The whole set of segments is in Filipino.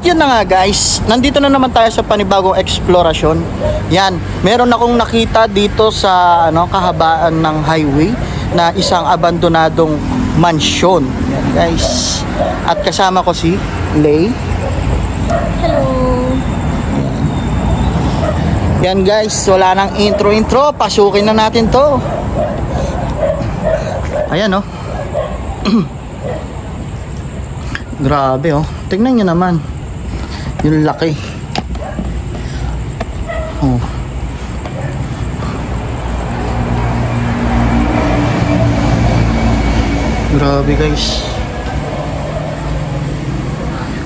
yun na nga guys, nandito na naman tayo sa panibagong eksplorasyon. Yan, meron akong nakita dito sa kahabaan ng highway na isang abandonadong mansyon. Yan guys. At kasama ko si Lay. Hello. Yan guys, wala nang intro. Pasukin na natin to. Ayan oh. Grabe oh. Tingnan nyo naman. Yung laki. Oh. Grabe guys.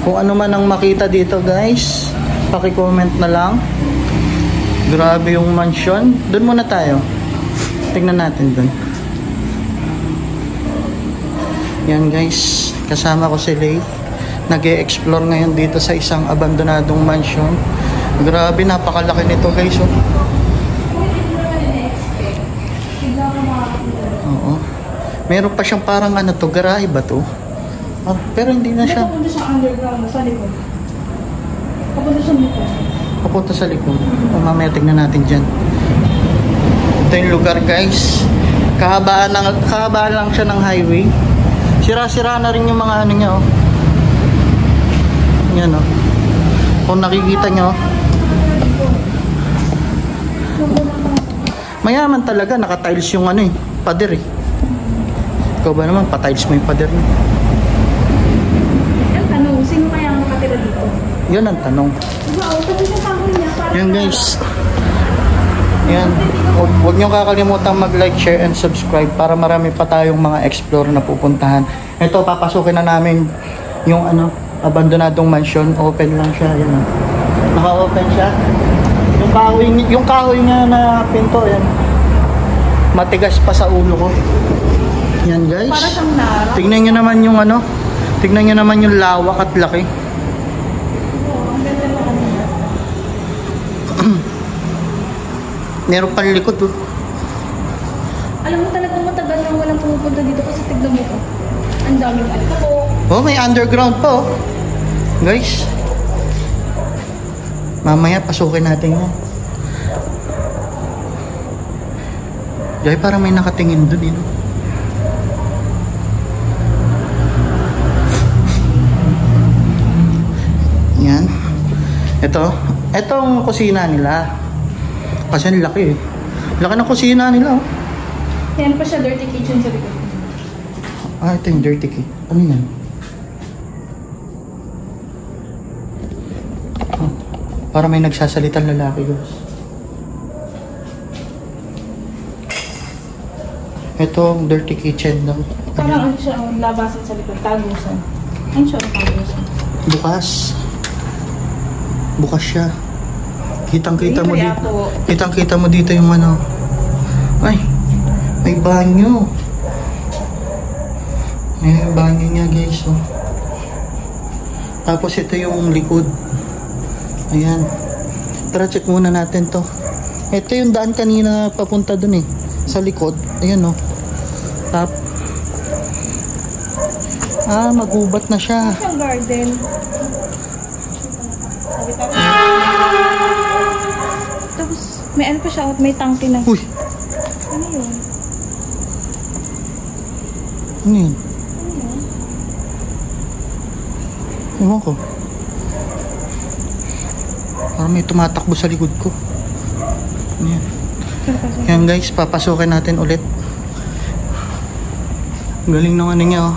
Kung ano man ang makita dito guys, paki-comment na lang. Grabe yung mansion. Doon muna tayo. Tingnan natin doon. Yan guys, kasama ko si Lay. Nag-e-explore ngayon dito sa isang abandonadong mansion. Grabe, napakalaki nito guys oh. Oo. Meron pa siyang parang to, garahe ba to? Oh, pero hindi na siya. Papunta sa underground, sa likod. Papunta sa likod. Papunta sa likod. Mamaya tignan natin dyan. Ito yung lugar guys. Kahabaan lang siya ng highway. Sira-sira na rin yung mga niya oh. Yan oh. Kung nakikita nyo, mayaman talaga. Naka-tiles yung pader eh. Ikaw ba naman, pa-tiles mo yung pader mo? Ang tanong, sino kaya ang nakatira dito? Yan ang tanong. Wow, tapos yung kahoy niya. Yan guys. Yan. Huwag nyo kakalimutan mag-like, share, and subscribe para marami pa tayong mga explore na pupuntahan. Ito, papasukin na namin yung abandonadong mansion. Open lang siya. Yan. Naka-open siya. Yung kahoy niya na pinto, yan. Matigas pa sa ulo ko. Yan guys. Para siyang nara. Tignan nyo naman yung tignan nyo naman yung lawak at laki. Oo, ang ganda na niya. Meron pang likod oh. Alam mo talagang matagal nang walang pumupunta dito kasi tignan mo ko. Ang daming alcohol. Oh, may underground pa oh. Guys. Mamaya pasukin natin yan. Dahil parang may nakatingin doon eh. Yan. Itong kusina nila. Kasi ang laki eh. Laki ng kusina nila oh. Yan pa siya, dirty kitchen sa likod. Ah, ito yung dirty key. Ano yan? Oh, para may nagsasalitang lalaki guys. Ito ang dirty kitchen daw. Parang ano siya, labasan sa likod, tagusan. Ayun siya, tagusan. Bukas. Bukas siya. Kitang-kita mo dito. Kitang-kita mo dito yung Ay, may banyo. May banyo niya guys oh. Tapos ito yung likod. Ayan. Tara, check muna natin to. Ito yung daan kanina papunta dun eh. Sa likod. Ayan oh. Magubat na siya. Isang garden. Tapos may pa siya, may tangke na. Uy! Ano yun? Ano yun? Ewan ko. Parang may tumatakbo sa likod ko. Ayan. Yan guys, papasukin natin ulit. Galing ng niya oh.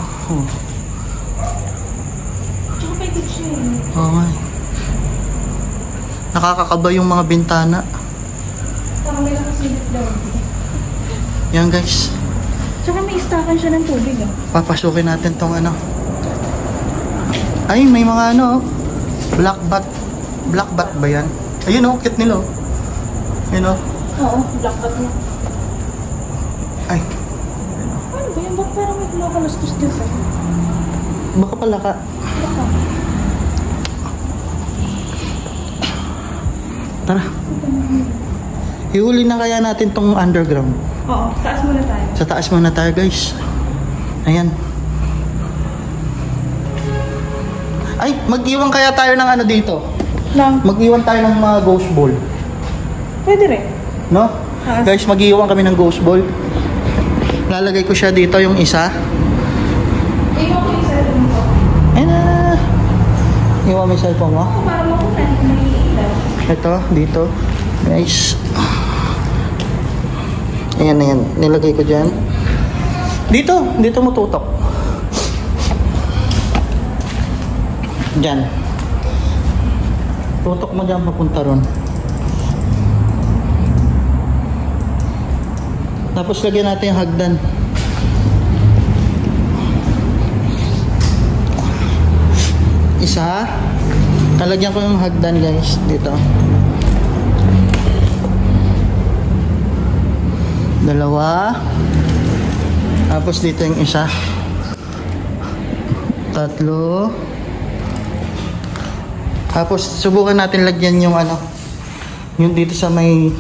Tsaka may kitchen. Oo nga. Nakakakaba yung mga bintana. Parang may nakasilip daw. Yan guys. Tsaka may istakan siya ng tubig ah. Papasukin natin tong Ay, may mga black bat. Black bat ba yan? Ayun oh, cute nila oh. Ayun oh. Oo, black bat mo. Ay. Ano ba yan? Ba't parang may kumakalustos din sa? Baka pala ka. Baka. Tara. Ihuli na kaya natin tong underground. Oo, taas muna tayo. Sa taas muna tayo guys. Ayan. Ay, mag-iwan kaya tayo ng ano dito? Lang. Mag-iwan tayo ng mga ghost ball. Pwede rin. No? Guys, mag-iwan kami ng ghost ball. Lalagay ko siya dito yung isa. Iwan ko yung cellphone ko. Ayun na. Iwan mo yung cellphone mo. Para makunan kung may ilaw. Ito, dito. Guys. Ayan, ayan. Nilagay ko dyan. Dito mo tutok. Dyan. Tutok mo dyan papunta ron. Tapos lagyan natin yung hagdan. Isa. Talagyan ko yung hagdan guys. Dito. Dalawa. Tapos dito yung isa. Tatlo. Tapos subukan natin lagyan yung ano. Yung dito sa may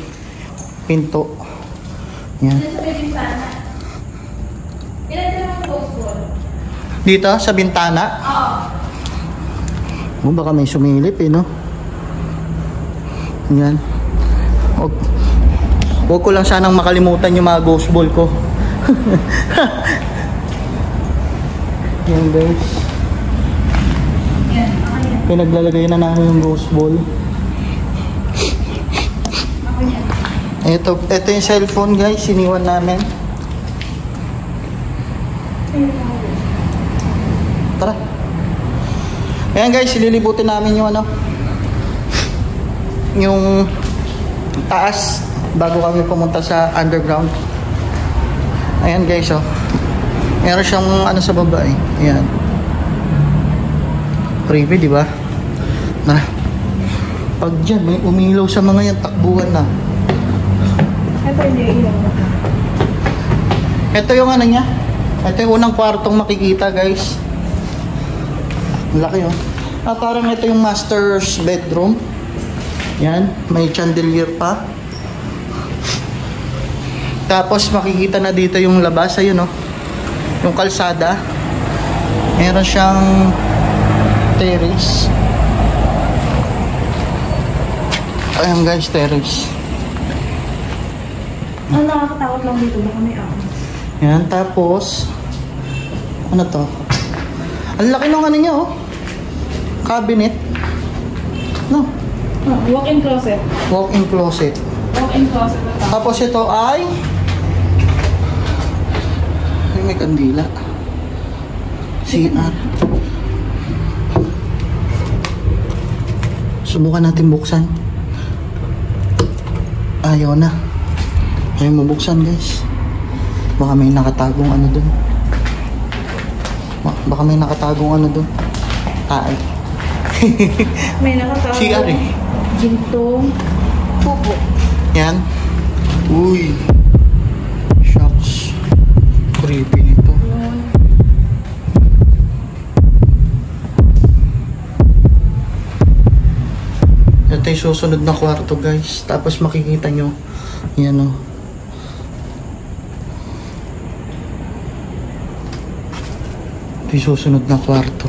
pinto. Yan. Dito sa bintana? Oo. Baka may sumilip eh, no? Yan. Huwag ko lang sanang makalimutan yung mga ghost ball ko. Yan guys. Pinaglalagay na namin yung ghost ball. Ito yung cellphone guys, iniwan namin. Tara. Ayan guys, ililibutin namin yung ano, yung taas bago kami pumunta sa underground. Ayan guys, oh. Meron siyang ano sa baba eh. Ayan. Creepy, di ba? Na. Pag dyan, may umilaw sa mga yan, takbuhan na. Ito yung ano niya. Ito yung unang kwartong makikita guys. Laki oh. Parang ito yung master's bedroom. Yan. May chandelier pa. Tapos makikita na dito yung labas. Ayun oh. Yung kalsada. Meron siyang terrace. Ayan guys, terrace. Ang nakakatakot lang dito, baka may ahas. Yan, tapos ano to? Ang laki ng ano niya oh. Cabinet. No? Walk-in closet. Walk-in closet. Walk-in closet na to. Tapos ito ay may kandila. CR. Subukan natin buksan. Ayaw na. Ayaw mabuksan guys. Baka may nakatagong ano dun. Baka may nakatagong ano dun. Tae. May nakatawag. CR eh. Gintong. Pupo. Yan. Uy. Shucks. Creepy nito. Ito yung susunod na kwarto guys. Tapos makikita nyo. Yan o. Ito yung susunod na kwarto.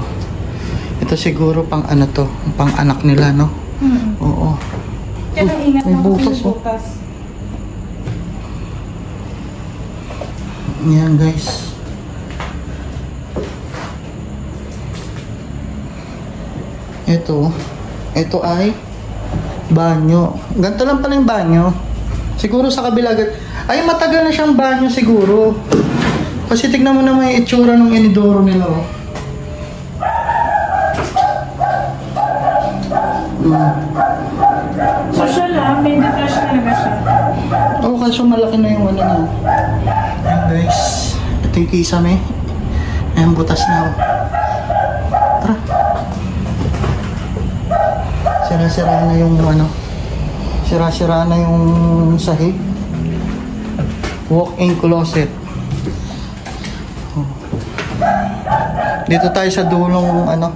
Ito siguro pang ano to. Pang anak nila no? Oo. Kaya ingat may na butas, kasi butas. Yan guys. Ito ay banyo. Ganito lang pala yung banyo. Siguro sa kabila. Ay, matagal na siyang banyo siguro. Kasi tignan mo naman yung itsura ng inidoro nila. Oh. So siya lang, may deflash talaga siya. Oo, kaso malaki na yung ano na. Ayan guys. Ito yung kisame. Ayan, butas na. Oh. Tara. Sira-sira na yung ano. Sira-sira na yung sahig. Walk-in closet. Oh. Dito tayo sa dulong ano.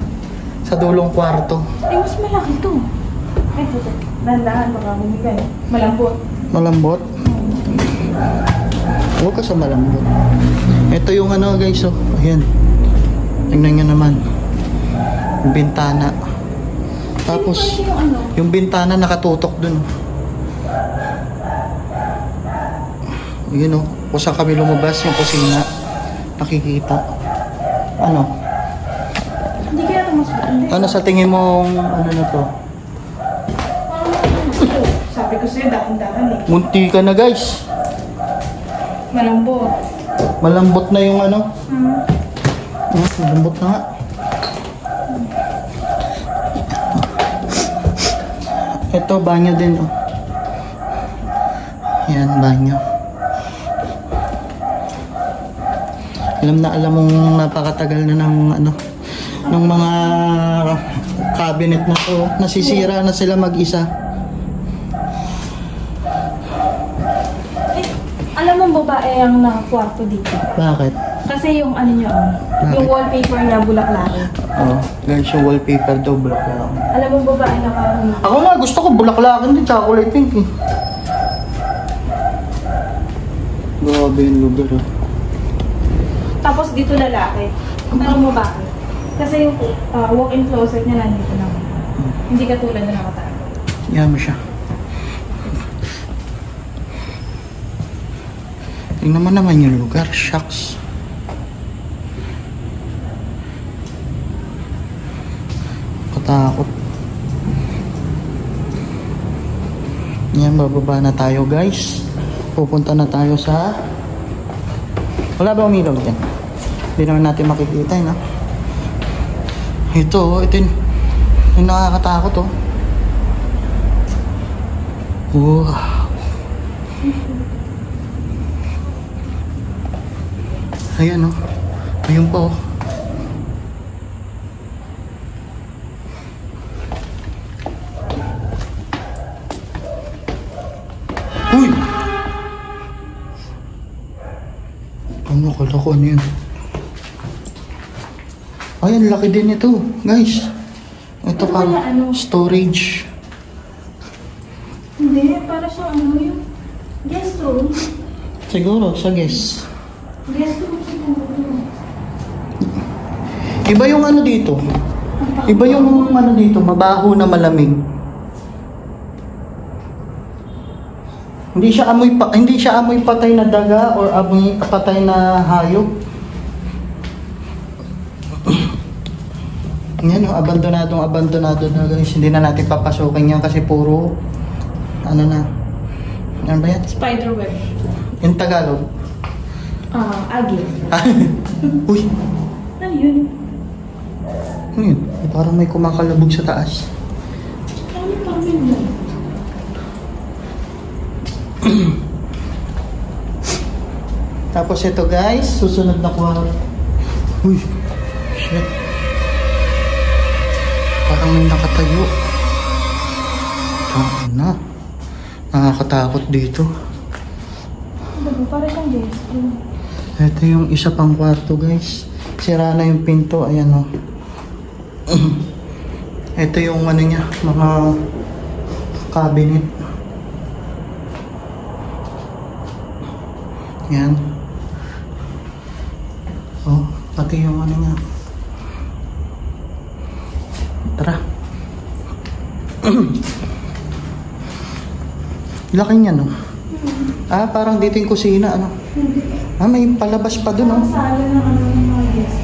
Sa dulong kwarto. Eh, mas malaki to. Ay, puto. Dahan-dahan, baka humigay. Malambot. Malambot? Huwag ka sa malambot. Ito yung ano guys, oh. Ayan. Tingnan nyo naman. Yung bintana. Tapos, Yung ano? yung bintana nakatutok dun. Yun o. Kung saan kami lumabas, yung kusina. Nakikita. Ano? Hindi kaya ito mas hindi. Ano sa tingin mong, ano na to? Sabi ko sa'yo, dahan-dahan eh. Munti ka na guys. Malambot. Malambot na yung ano. Malambot na nga. Ito, banyo din oh. Yan, banyo. Alam mong napakatagal na ng ano, ng mga cabinet na to. Nasisira na sila mag-isa. Eh, alam mo babae ang nakakwarto dito. Bakit? Kasi yung ano niya, yung wallpaper niya bulaklaki. Oh, guys, yung wallpaper daw bulaklak. Alam mo babae nakakwarto. Ako nga, gusto ko bulaklakin din, chocolate pink eh. Grabe yung lugar oh. Tapos dito lalaki. Tanong mo bakit? Kasi yung walk-in closet niya nandito naman. Hindi katulad na nakatago. Yan mo siya. Tingnan mo naman yung lugar. Shucks. Katakot. Yan, bababa na tayo guys. Pupunta na tayo sa... Wala ba umilaw dyan? Hindi naman natin makikita eh, no? Ito yung nakakatakot oh. Wow. Ayan oh. Ayun pa oh. Uy! Ano kala ko ano yun? Ay, ang laki din ito, guys. Ito Ano pang kaya, ano? storage. Hindi, para siyang ano yung guest room. Siguro, sa guest. Guest room siguro. Iba yung ano dito. Iba yung ano dito, mabaho na malamig. Hindi siya amoy patay na daga or amoy patay na hayop. Yan oh, abandonado na guys. Hindi na natin papasukin yan kasi puro ano na. Ano ba yan? Spiderweb. In Tagalog. Agil. Uy, Ano yun? ano yun? Parang may kumakalabog sa taas. Ano parang yun? Tapos ito guys, susunod na kwarto. Uy, shit. Parang may nakatayo. Na. Nakakatakot dito. Ano ba? Parang siyang guest room. Ito yung isa pang kwarto guys. Sira na yung pinto. Ayan o. Ito yung ano niya, mga cabinet. Yan. Oh, pati yung ano niya. Tara. Laki niya, no? Ah, parang dito yung kusina, ano? Ah, may palabas pa dun, oh. Sala ng ano ng mga guest.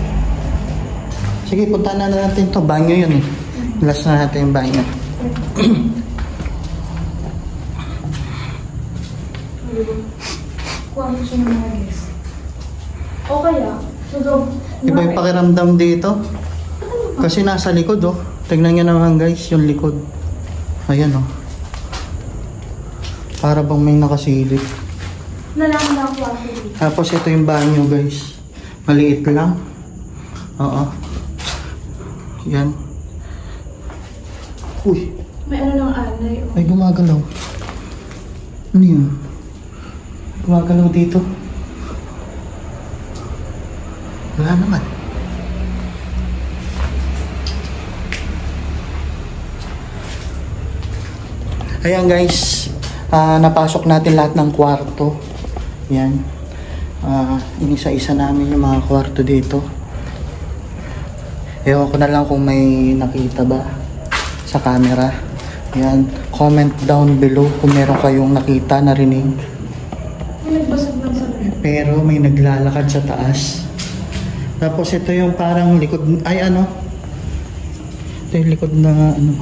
Sige, puntahan na natin to. Banyo yun, eh. Last na natin yung banyo. Kwarto siya ng mga guest. O kaya, Iba yung pakiramdam dito. Kasi nasa likod, oh. Tignan nyo naman, guys, yung likod. Ayan, oh. Para bang may nakasilip. nalaman na ang kwarto dito. Tapos ito yung banyo, guys. Maliit lang. Oo. Yan. Uy, May ano ng alay. may gumagalaw. Ano yun? Gumagalaw dito. Wala naman. Ayan guys, napasok natin lahat ng kwarto. Yan. Inisa-isa namin yung mga kwarto dito. Ewan ko na lang kung may nakita ba sa camera. Yan, comment down below kung meron kayong nakita, narinig. May nagbasag lang sa Pero may naglalakad sa taas. Tapos ito yung parang likod, ay ano? Ito yung likod na ano.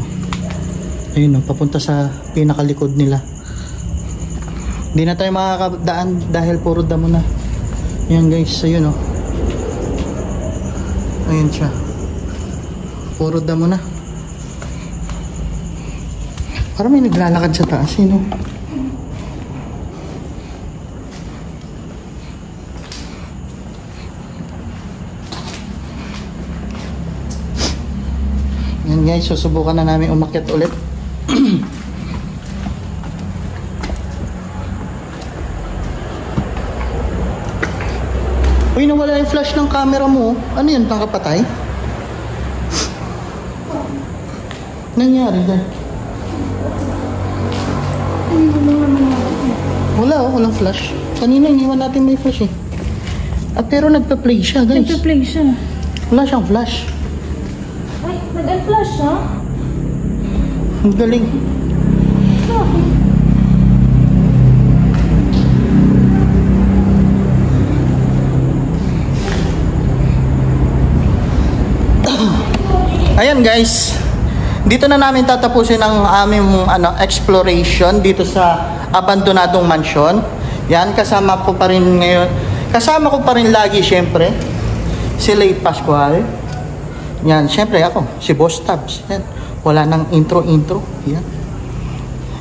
Ayun o, papunta sa pinakalikod nila. Hindi na tayo makakadaan dahil puro damo na. Ayan guys, ayun o. Ayun siya. Puro damo na. Parang may naglalakad sa taas, yun o. Yan guys, susubukan na namin umakyat ulit. Uy, nawala yung flash ng camera mo. Ano yun, pangkapatay? Nangyari dyan? Wala oh, walang flash. Kanina iniwan natin may flash eh. At pero nagpa-play siya guys. Nagpa-play siya. Wala siyang flash. Ay, nag-unflash siya? Ang galing. Bakit? Ayan guys. Dito na namin tatapusin ang aming exploration dito sa abandonadong mansion. Yan, kasama ko pa rin ngayon. Kasama ko pa rin lagi syempre si Late Pascual. Yan, syempre ako, si Boss Tabs. Yan. Wala nang intro. Yan.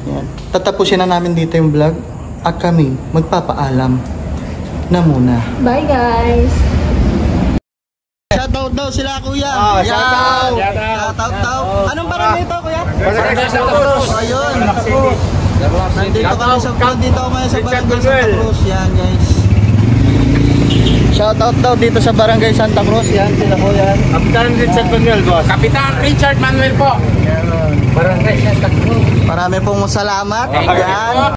Yan. Tatapusin na namin dito yung vlog at kami magpapaalam na muna. Bye guys! Shoutout daw sila kuya. Shoutout daw. Anong barangay ito kuya? Barangay Santa Cruz. Ayun. Nandito kami sa barangay Santa Cruz. Yan guys. Shoutout daw dito sa barangay Santa Cruz. Yan sila kuya. Kapitan Richard Manuel, boss. Kapitan Richard Manuel po. Barangay Santa Cruz. Marami pong salamat. Yan.